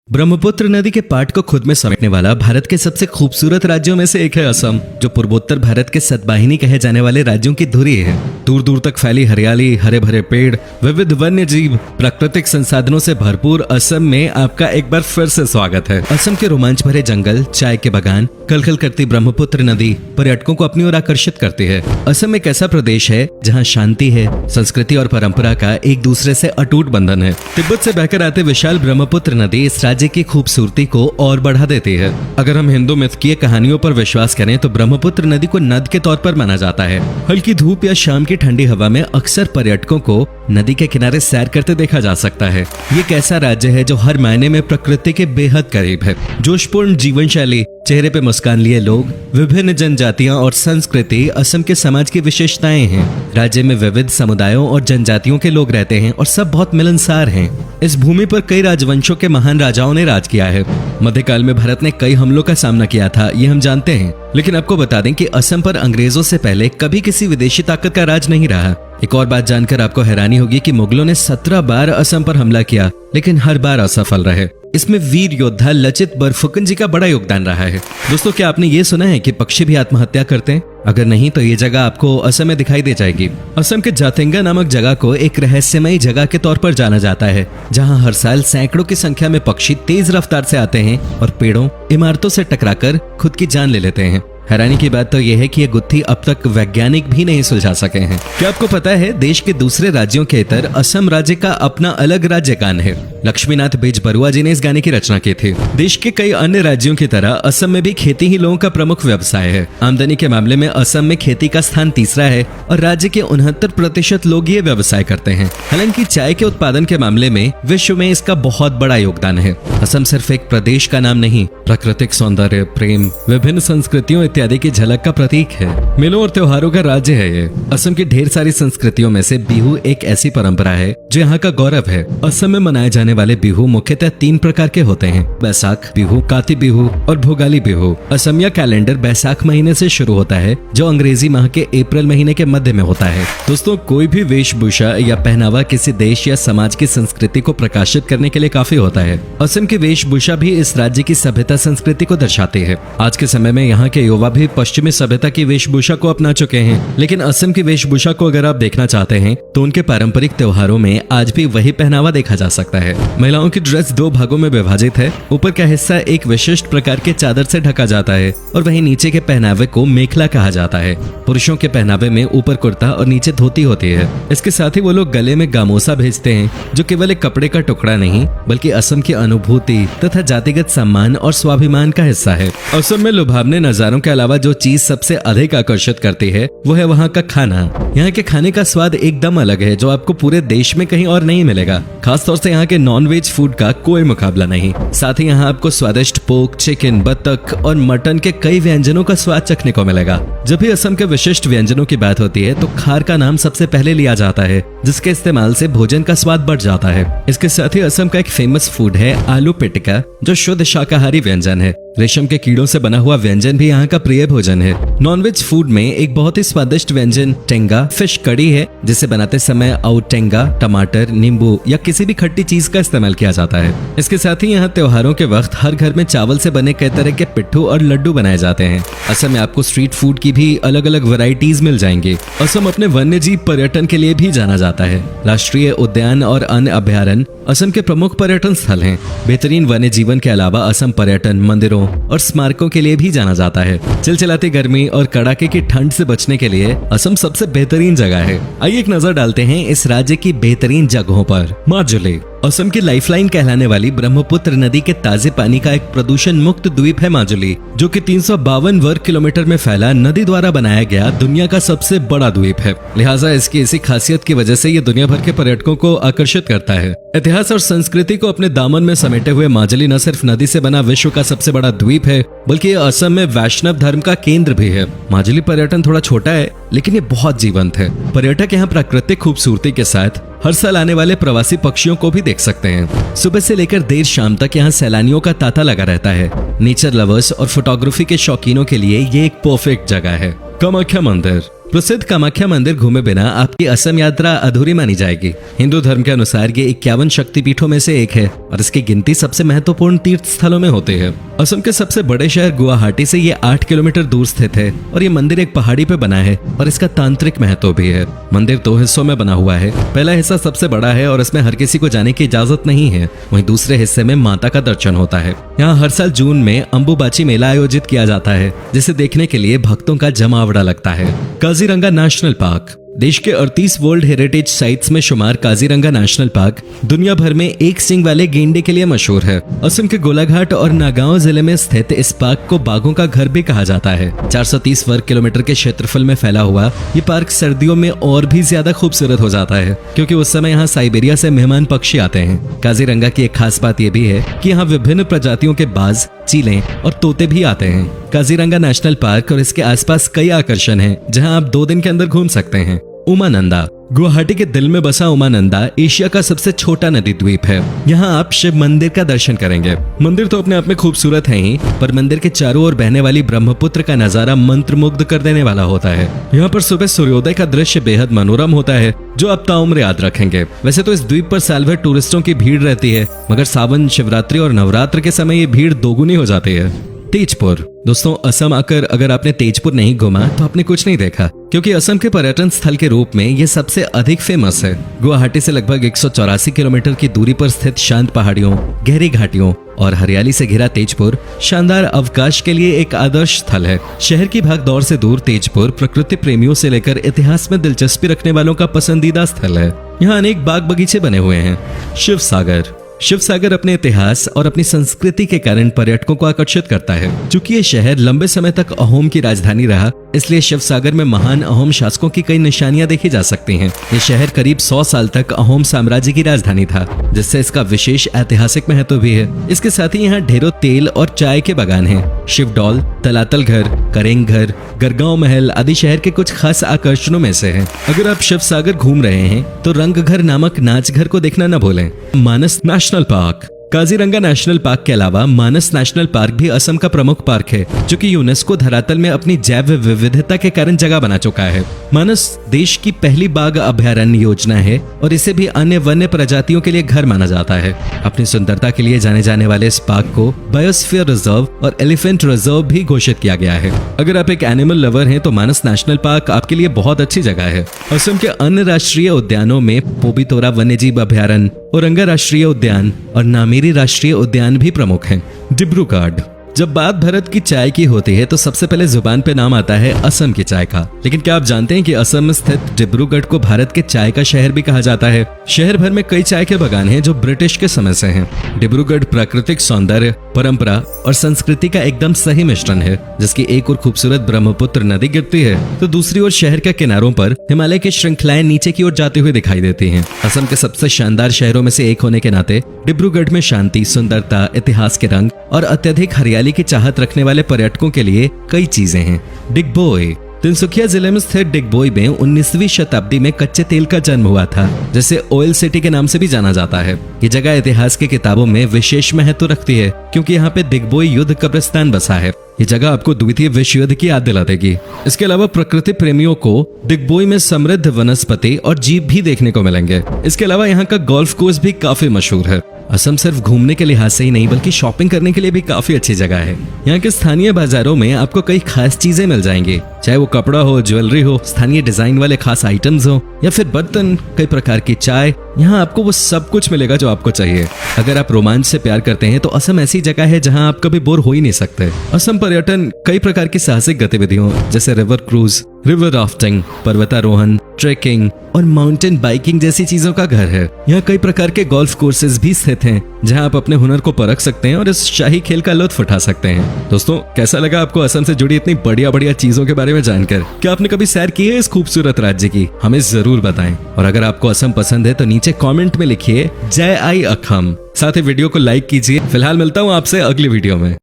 ब्रह्मपुत्र नदी के पाट को खुद में समेटने वाला भारत के सबसे खूबसूरत राज्यों में से एक है असम, जो पूर्वोत्तर भारत के सतवाहिनी कहे जाने वाले राज्यों की धुरी है। दूर दूर तक फैली हरियाली, हरे भरे पेड़, विविध वन्य जीव, प्राकृतिक संसाधनों से भरपूर असम में आपका एक बार फिर से स्वागत है। असम के रोमांच भरे जंगल, चाय के बागान, कलकल करती ब्रह्मपुत्र नदी पर्यटकों को अपनी ओर आकर्षित करती है। असम एक ऐसा प्रदेश है जहाँ शांति है, संस्कृति और परंपरा का एक दूसरे से अटूट बंधन है। तिब्बत से बहकर आते विशाल ब्रह्मपुत्र नदी इस राज्य की खूबसूरती को और बढ़ा देती है। अगर हम हिंदू मिथकीय कहानियों पर विश्वास करें तो ब्रह्मपुत्र नदी को नद के तौर पर माना जाता है। हल्की धूप या शाम की ठंडी हवा में अक्सर पर्यटकों को नदी के किनारे सैर करते देखा जा सकता है। ये एक ऐसा राज्य है जो हर मायने में प्रकृति के बेहद करीब है। जोशपूर्ण जीवन शैली, चेहरे पे मुस्कान लिए लोग, विभिन्न जनजातियां और संस्कृति असम के समाज की विशेषताएं हैं। राज्य में विविध समुदायों और जनजातियों के लोग रहते हैं और सब बहुत मिलनसार हैं। इस भूमि पर कई राजवंशों के महान राजाओं ने राज किया है। मध्यकाल में भारत ने कई हमलों का सामना किया था, ये हम जानते हैं। लेकिन आपको बता दें कि असम पर अंग्रेजों से पहले कभी किसी विदेशी ताकत का राज नहीं रहा। एक और बात जानकर आपको हैरानी होगी कि मुगलों ने 17 बार असम पर हमला किया, लेकिन हर बार असफल रहे। इसमें वीर योद्धा लचित बरफुकन जी का बड़ा योगदान रहा है। दोस्तों, क्या आपने ये सुना है कि पक्षी भी आत्महत्या करते हैं? अगर नहीं तो ये जगह आपको असम में दिखाई दे जाएगी। असम के जातेंगा नामक जगह को एक रहस्यमयी जगह के तौर पर जाना जाता है, जहां हर साल सैकड़ों की संख्या में पक्षी तेज रफ्तार से आते हैं और पेड़ों, इमारतों से टकराकर खुद की जान ले लेते हैं। हैरानी की बात तो यह है कि ये गुत्थी अब तक वैज्ञानिक भी नहीं सुलझा सके हैं। क्या आपको पता है देश के दूसरे राज्यों के इतर असम राज्य का अपना अलग राज्य गान है? लक्ष्मीनाथ बेजबरुआ जी ने इस गाने की रचना की थी। देश के कई अन्य राज्यों की तरह असम में भी खेती ही लोगों का प्रमुख व्यवसाय है। आमदनी के मामले में असम में खेती का स्थान तीसरा है और राज्य के 69% लोग ये व्यवसाय करते हैं। हालांकि चाय के उत्पादन के मामले में विश्व में इसका बहुत बड़ा योगदान है। असम सिर्फ एक प्रदेश का नाम नहीं, प्राकृतिक सौंदर्य, प्रेम, विभिन्न संस्कृतियों इत्यादि की झलक का प्रतीक है। मेलों और त्योहारों का राज्य है ये। असम की ढेर सारी संस्कृतियों में से बिहू एक ऐसी परंपरा है जो यहाँ का गौरव है। असम में मनाए जाने वाले बिहू मुख्यतः 3 प्रकार के होते हैं: बैसाख बिहू, काती बिहू और भोगाली बिहू। असमिया कैलेंडर बैसाख महीने से शुरू होता है, जो अंग्रेजी माह के अप्रैल महीने के मध्य में होता है। दोस्तों, कोई भी वेशभूषा या पहनावा किसी देश या समाज की संस्कृति को प्रकाशित करने के लिए काफी होता है। असम की वेशभूषा भी इस राज्य की सभ्यता संस्कृति को दर्शाती है। आज के समय में यहाँ के युवा भी पश्चिमी सभ्यता की वेशभूषा को अपना चुके हैं, लेकिन असम की वेशभूषा को अगर आप देखना चाहते हैं तो उनके पारंपरिक त्योहारों में आज भी वही पहनावा देखा जा सकता है। महिलाओं की ड्रेस 2 भागों में विभाजित है। ऊपर का हिस्सा एक विशिष्ट प्रकार के चादर से ढका जाता है और वहीं नीचे के पहनावे को मेखला कहा जाता है। पुरुषों के पहनावे में ऊपर कुर्ता और नीचे धोती होती है। इसके साथ ही वो लोग गले में गामोसा भेजते हैं, जो केवल एक कपड़े का टुकड़ा नहीं बल्कि असम की अनुभूति तथा जातिगत सम्मान और स्वाभिमान का हिस्सा है। असम में लुभावने नजारों के अलावा जो चीज सबसे अधिक आकर्षित करती है वो है वहाँ का खाना। यहाँ के खाने का स्वाद एकदम अलग है, जो आपको पूरे देश में कहीं और नहीं मिलेगा। खासतौर से यहाँ के नॉन-वेज फूड का कोई मुकाबला नहीं। साथ ही यहाँ आपको स्वादिष्ट पोर्क, चिकन, बतख और मटन के कई व्यंजनों का स्वाद चखने को मिलेगा। जब भी असम के विशिष्ट व्यंजनों की बात होती है तो खार का नाम सबसे पहले लिया जाता है, जिसके इस्तेमाल से भोजन का स्वाद बढ़ जाता है। इसके साथ ही असम का एक फेमस फूड है आलू पिटिका, जो शुद्ध शाकाहारी व्यंजन है। रेशम के कीड़ों से बना हुआ व्यंजन भी यहाँ का प्रिय भोजन है। नॉनवेज फूड में एक बहुत ही स्वादिष्ट व्यंजन टेंगा फिश कड़ी है, जिसे बनाते समय टेंगा, टमाटर, नींबू या किसी भी खट्टी चीज का इस्तेमाल किया जाता है। इसके साथ ही यहाँ त्योहारों के वक्त हर घर में चावल से बने कई तरह के पिट्ठू और लड्डू बनाए जाते हैं। असम में आपको स्ट्रीट फूड की भी अलग अलग वैरायटीज मिल जाएंगी। असम अपने वन्य जीव पर्यटन के लिए भी जाना जाता है। राष्ट्रीय उद्यान और अन्य अभयारण्य असम के प्रमुख पर्यटन स्थल हैं। बेहतरीन वन्य जीवन के अलावा असम पर्यटन, मंदिरों और स्मारकों के लिए भी जाना जाता है। चिलचिलाती गर्मी और कड़ाके की ठंड से बचने के लिए असम सबसे बेहतरीन जगह है। आइए एक नजर डालते हैं इस राज्य की बेहतरीन जगहों पर। माजुली असम की लाइफलाइन कहलाने वाली ब्रह्मपुत्र नदी के ताजे पानी का एक प्रदूषण मुक्त द्वीप है माजुली, जो कि 352 वर्ग किलोमीटर में फैला नदी द्वारा बनाया गया दुनिया का सबसे बड़ा द्वीप है। लिहाजा इसकी इसी खासियत की वजह से ये दुनिया भर के पर्यटकों को आकर्षित करता है। इतिहास और संस्कृति को अपने दामन में समेटे हुए माजुली न सिर्फ नदी से बना विश्व का सबसे बड़ा द्वीप है, बल्कि असम में वैष्णव धर्म का केंद्र भी है। माजुली पर्यटन थोड़ा छोटा है, लेकिन ये बहुत जीवंत है। पर्यटक यहाँ प्राकृतिक खूबसूरती के साथ हर साल आने वाले प्रवासी पक्षियों को भी देख सकते हैं। सुबह से लेकर देर शाम तक यहाँ सैलानियों का तांता लगा रहता है। नेचर लवर्स और फोटोग्राफी के शौकीनों के लिए ये एक परफेक्ट जगह है। कामाख्या मंदिर प्रसिद्ध कामाख्या मंदिर घूमे बिना आपकी असम यात्रा अधूरी मानी जाएगी। हिंदू धर्म के अनुसार ये 51 शक्तिपीठों में से एक है और इसकी गिनती सबसे महत्वपूर्ण तीर्थ स्थलों में होती है। असम के सबसे बड़े शहर गुवाहाटी से ये 8 किलोमीटर दूर स्थित है और ये मंदिर एक पहाड़ी पे बना है और इसका तांत्रिक महत्व भी है। मंदिर 2 हिस्सों में बना हुआ है। पहला हिस्सा सबसे बड़ा है और इसमें हर किसी को जाने की इजाजत नहीं है। वहीं दूसरे हिस्से में माता का दर्शन होता है। यहाँ हर साल जून में अंबुबाची मेला आयोजित किया जाता है, जिसे देखने के लिए भक्तों का जमावड़ा लगता है। काजीरंगा नेशनल पार्क देश के 38 वर्ल्ड हेरिटेज साइट्स में शुमार काजीरंगा नेशनल पार्क दुनिया भर में एक सींग वाले गेंडे के लिए मशहूर है। असम के गोलाघाट और नागांव जिले में स्थित इस पार्क को बाघों का घर भी कहा जाता है। 430 वर्ग किलोमीटर के क्षेत्रफल में फैला हुआ ये पार्क सर्दियों में और भी ज्यादा खूबसूरत हो जाता है, क्योंकि उस समय यहाँ साइबेरिया से मेहमान पक्षी आते हैं। काजीरंगा की एक खास बात यह भी है कि यहाँ विभिन्न प्रजातियों के बाज, चीलें और तोते भी आते हैं। काजीरंगा नेशनल पार्क और इसके आसपास कई आकर्षण हैं, जहां आप 2 दिन के अंदर घूम सकते हैं। उमानंदा गुवाहाटी के दिल में बसा उमानंदा एशिया का सबसे छोटा नदी द्वीप है। यहाँ आप शिव मंदिर का दर्शन करेंगे। मंदिर तो अपने आप में खूबसूरत है ही, पर मंदिर के चारों ओर बहने वाली ब्रह्मपुत्र का नजारा मंत्रमुग्ध कर देने वाला होता है। यहाँ पर सुबह सूर्योदय का दृश्य बेहद मनोरम होता है, जो आप ताउम्र याद रखेंगे। वैसे तो इस द्वीप पर साल भर टूरिस्टों की भीड़ रहती है, मगर सावन, शिवरात्रि और नवरात्र के समय ये भीड़ दोगुनी हो जाती है। तेजपुर दोस्तों, असम आकर अगर आपने तेजपुर नहीं घूमा तो आपने कुछ नहीं देखा, क्योंकि असम के पर्यटन स्थल के रूप में ये सबसे अधिक फेमस है। गुवाहाटी से लगभग 184 किलोमीटर की दूरी पर स्थित शांत पहाड़ियों, गहरी घाटियों और हरियाली से घिरा तेजपुर शानदार अवकाश के लिए एक आदर्श स्थल है। शहर की भागदौड़ से दूर तेजपुर प्रकृति प्रेमियों से लेकर इतिहास में दिलचस्पी रखने वालों का पसंदीदा स्थल है। यहाँ अनेक बाग बगीचे बने हुए हैं। शिव सागर अपने इतिहास और अपनी संस्कृति के कारण पर्यटकों को आकर्षित करता है। चूंकि ये शहर लंबे समय तक अहोम की राजधानी रहा, इसलिए शिव सागर में महान अहोम शासकों की कई निशानियां देखी जा सकती हैं। ये शहर करीब 100 साल तक अहोम साम्राज्य की राजधानी था, जिससे इसका विशेष ऐतिहासिक महत्व भी है। इसके साथ ही यहाँ ढेरों तेल और चाय के बागान हैं। शिवडौल, तलातल घर, करेंग घर, गरगांव महल आदि शहर के कुछ खास आकर्षणों में से हैं। अगर आप शिव सागर घूम रहे हैं तो रंग घर नामक नाच घर को देखना न भूलें। Manas national park Kaziranga national park के अलावा मानस नेशनल पार्क भी असम का प्रमुख पार्क है, जो कि यूनेस्को धरातल में अपनी जैव विविधता के कारण जगह बना चुका है। मानस देश की पहली बाघ अभयारण्य योजना है और इसे भी अन्य वन्य प्रजातियों के लिए घर माना जाता है। अपनी सुंदरता के लिए जाने जाने वाले इस पार्क को बायोस्फीयर रिजर्व और एलिफेंट रिजर्व भी घोषित किया गया है। अगर आप एक एनिमल लवर हैं तो मानस नेशनल पार्क आपके लिए बहुत अच्छी जगह है। असम के अन्य राष्ट्रीय उद्यानों में पोबितोरा वन्यजीव अभयारण्य, औरंगा राष्ट्रीय उद्यान और नामेरी राष्ट्रीय उद्यान भी प्रमुख हैं। डिब्रूगढ़ जब बात भारत की चाय की होती है तो सबसे पहले जुबान पे नाम आता है असम की चाय का। लेकिन क्या आप जानते हैं कि असम में स्थित डिब्रूगढ़ को भारत के चाय का शहर भी कहा जाता है। शहर भर में कई चाय के बागान हैं जो ब्रिटिश के समय से हैं। डिब्रूगढ़ प्राकृतिक सौंदर्य, परंपरा और संस्कृति का एकदम सही मिश्रण है, जिसकी एक और खूबसूरत ब्रह्मपुत्र नदी गिरती है तो दूसरी ओर शहर के किनारों पर हिमालय की श्रृंखलाएं नीचे की ओर जाती हुई दिखाई देती हैं। असम के सबसे शानदार शहरों में से एक होने के नाते डिब्रूगढ़ में शांति, सुंदरता, इतिहास के रंग और अत्यधिक हरियाली की चाहत रखने वाले पर्यटकों के लिए कई चीजें हैं। डिगबोई तिनसुकिया जिले में स्थित डिगबोई में 19वीं शताब्दी में कच्चे तेल का जन्म हुआ था, जिसे ऑयल सिटी के नाम से भी जाना जाता है। ये जगह इतिहास की किताबों में विशेष महत्व रखती है, क्योंकि यहाँ पे डिगबोई युद्ध कब्रिस्तान बसा है। ये जगह आपको द्वितीय विश्व युद्ध की याद दिला देगी। इसके अलावा प्रकृति प्रेमियों को डिगबोई में समृद्ध वनस्पति और जीव भी देखने को मिलेंगे। इसके अलावा यहाँ का गोल्फ कोर्स भी काफी मशहूर है। असम सिर्फ घूमने के लिहाज से ही नहीं बल्कि शॉपिंग करने के लिए भी काफी अच्छी जगह है। यहाँ के स्थानीय बाजारों में आपको कई खास चीजें मिल जाएंगी, चाहे वो कपड़ा हो, ज्वेलरी हो, स्थानीय डिजाइन वाले खास आइटम्स हो या फिर बर्तन, कई प्रकार की चाय। यहाँ आपको वो सब कुछ मिलेगा जो आपको चाहिए। अगर आप रोमांच से प्यार करते हैं तो असम ऐसी जगह है जहाँ आप कभी बोर हो ही नहीं सकते। असम पर्यटन कई प्रकार की साहसिक गतिविधियों जैसे रिवर क्रूज, रिवर राफ्टिंग, पर्वतारोहण, ट्रेकिंग और माउंटेन बाइकिंग जैसी चीजों का घर है। यहाँ कई प्रकार के गोल्फ कोर्सेज भी स्थित हैं, जहाँ आप अपने हुनर को परख सकते हैं और इस शाही खेल का लुत्फ उठा सकते हैं। दोस्तों, कैसा लगा आपको असम से जुड़ी इतनी बढ़िया बढ़िया चीजों के बारे में जानकर? क्या आपने कभी सैर की है इस खूबसूरत राज्य की? हमें जरूर बताएं। और अगर आपको असम पसंद है तो नीचे कमेंट में लिखिए जय आई अखम। साथ ही वीडियो को लाइक कीजिए। फिलहाल मिलता हूँ आपसे अगली वीडियो में।